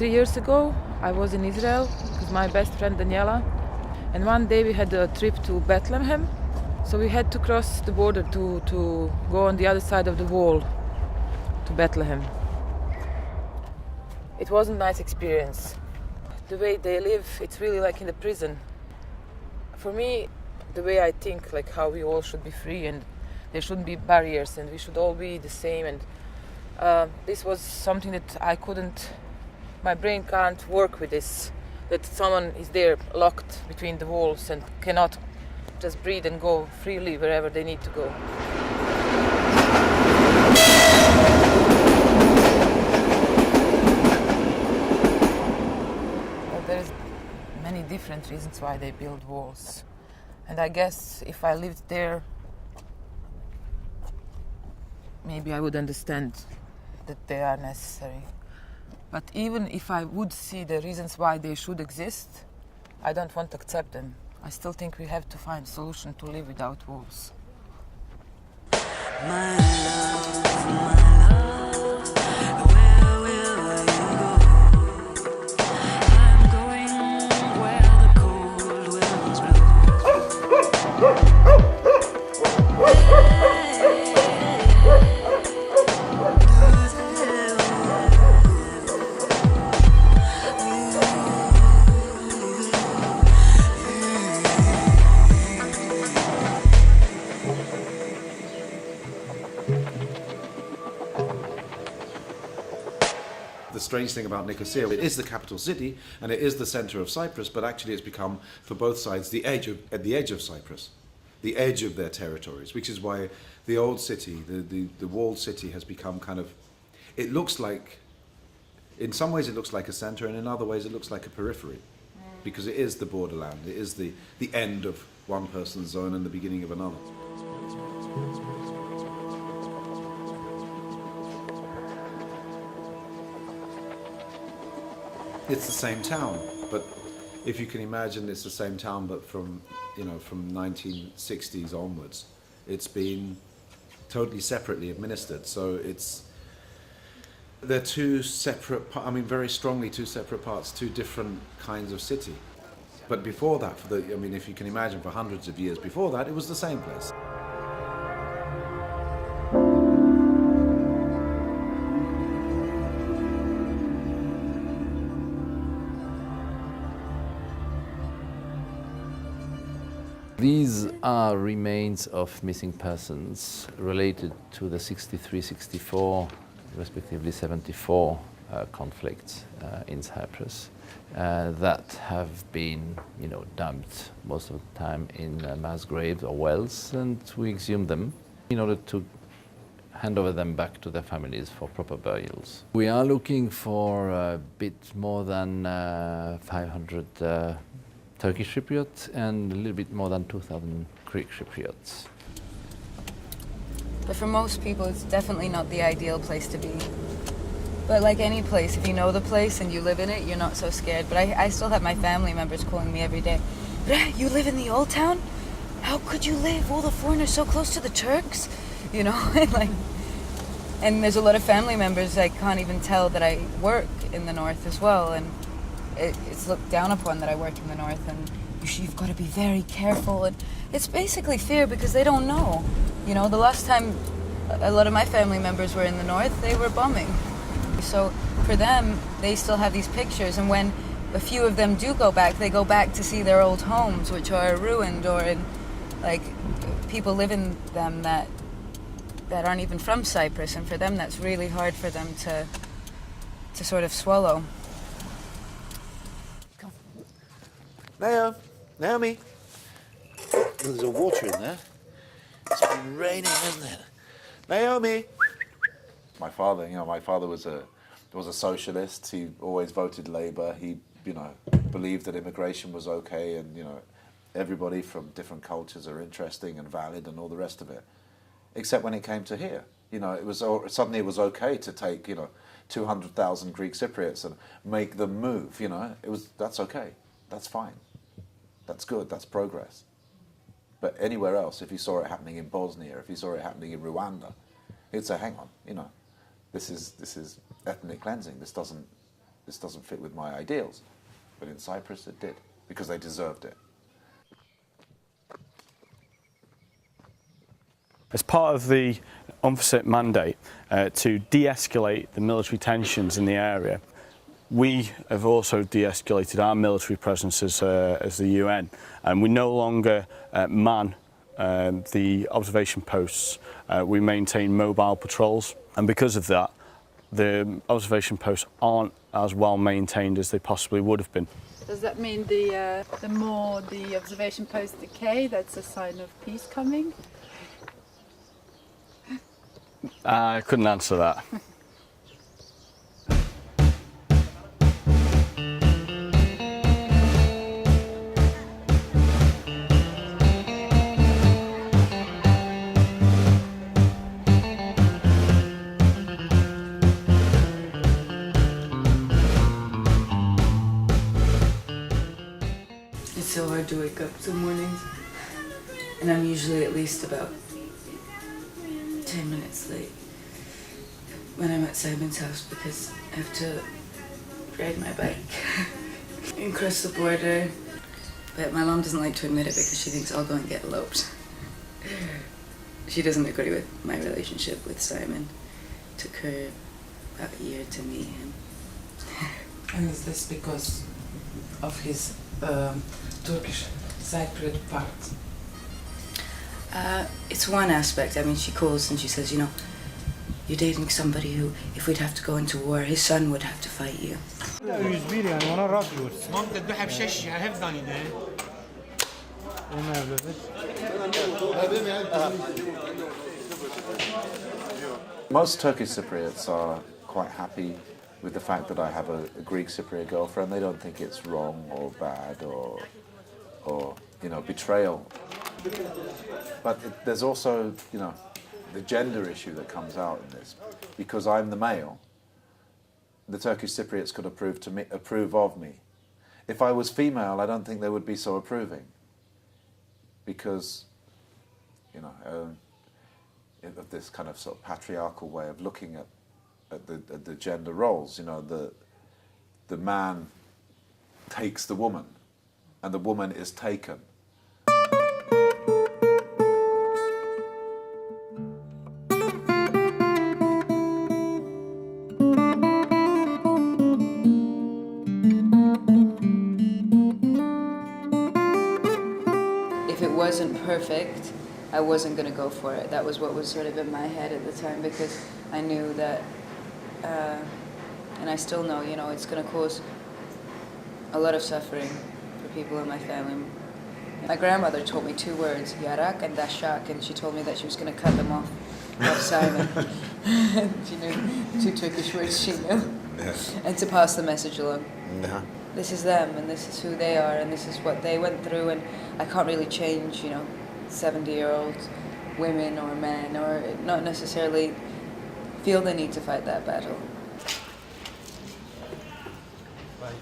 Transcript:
3 years ago, I was in Israel with my best friend Daniela, and one day we had a trip to Bethlehem. So we had to cross the border to go on the other side of the wall to Bethlehem. It wasn't a nice experience. The way they live, it's really like in the prison. For me, the way I think, like how we all should be free and there shouldn't be barriers and we should all be the same, and this was something that my brain can't work with this, that someone is there locked between the walls and cannot just breathe and go freely wherever they need to go. Well, there's many different reasons why they build walls. And I guess if I lived there, maybe I would understand that they are necessary. But even if I would see the reasons why they should exist, I don't want to accept them. I still think we have to find a solution to live without walls. My love, where will you go? I'm going where the cold winds blow. The strange thing about Nicosia, it is the capital city and it is the center of Cyprus, but actually it's become, for both sides, at the edge of Cyprus, the edge of their territories, which is why the old city, the walled city, has become kind of, it looks like, in some ways it looks like a center, and in other ways it looks like a periphery, because it is the borderland, it is the end of one person's zone and the beginning of another. It's the same town, but if you can imagine, it's the same town, but from 1960s onwards, it's been totally separately administered. So they're two separate, very strongly two separate parts, two different kinds of city. But before that, if you can imagine, for hundreds of years before that, it was the same place. These are remains of missing persons related to the 63-64, respectively 74 conflicts in Cyprus that have been, dumped most of the time in mass graves or wells, and we exhumed them in order to hand over them back to their families for proper burials. We are looking for a bit more than 500 Turkish Cypriots and a little bit more than 2,000 Greek Cypriots. But for most people, it's definitely not the ideal place to be. But like any place, if you know the place and you live in it, you're not so scared. But I still have my family members calling me every day. You live in the old town? How could you live? All the foreigners so close to the Turks? And there's a lot of family members I can't even tell that I work in the north as well. And it's looked down upon that I work in the north, and you've got to be very careful. And it's basically fear because they don't know. The last time a lot of my family members were in the north, they were bombing. So for them, they still have these pictures, and when a few of them do go back, they go back to see their old homes, which are ruined, or people live in them that aren't even from Cyprus, and for them that's really hard for them to sort of swallow. Naomi, there's a water in there. It's been raining, hasn't it? Naomi. My father was a socialist. He always voted Labour. He, believed that immigration was okay, and everybody from different cultures are interesting and valid and all the rest of it. Except when it came to here, suddenly it was okay to take 200,000 Greek Cypriots and make them move. That's okay. That's fine. That's good, that's progress. But anywhere else, if you saw it happening in Bosnia, if you saw it happening in Rwanda, it'd say, hang on, this is ethnic cleansing. This doesn't this doesn't fit with my ideals. But in Cyprus it did, because they deserved it. As part of the UNFICYT mandate to de-escalate the military tensions in the area, we have also de-escalated our military presence as the UN, and we no longer man the observation posts. We maintain mobile patrols, and because of that, the observation posts aren't as well maintained as they possibly would have been. Does that mean the more the observation posts decay, that's a sign of peace coming? I couldn't answer that. It's so hard to wake up some mornings, and I'm usually at least about 10 minutes late when I'm at Simon's house because I have to ride my bike and cross the border. But my mom doesn't like to admit it because she thinks I'll go and get eloped. She doesn't agree with my relationship with Simon. It took her about a year to meet him. And is this because of his Turkish Cypriot part? It's one aspect. I mean, she calls and she says, you know, you're dating somebody who, if we'd have to go into war, his son would have to fight you. Most Turkish Cypriots are quite happy with the fact that I have a Greek Cypriot girlfriend. They don't think it's wrong or bad or you know, betrayal. But there's also, you know, the gender issue that comes out in this. Because I'm the male, the Turkish Cypriots could approve of me. If I was female, I don't think they would be so approving. Because, you know, of this kind of sort of patriarchal way of looking at the gender roles. You know, the man takes the woman, and the woman is taken. If it wasn't perfect, I wasn't going to go for it. That was what was sort of in my head at the time, because I knew that, and I still know, you know, it's going to cause a lot of suffering for people in my family. My grandmother told me 2 words, yarak and dashak, and she told me that she was going to cut them off Simon. She knew 2 Turkish words she knew. Yes. And to pass the message along. Yeah. This is them, and this is who they are, and this is what they went through, and I can't really change, you know, 70-year-old women or men, or not necessarily feel the need to fight that battle. Bye.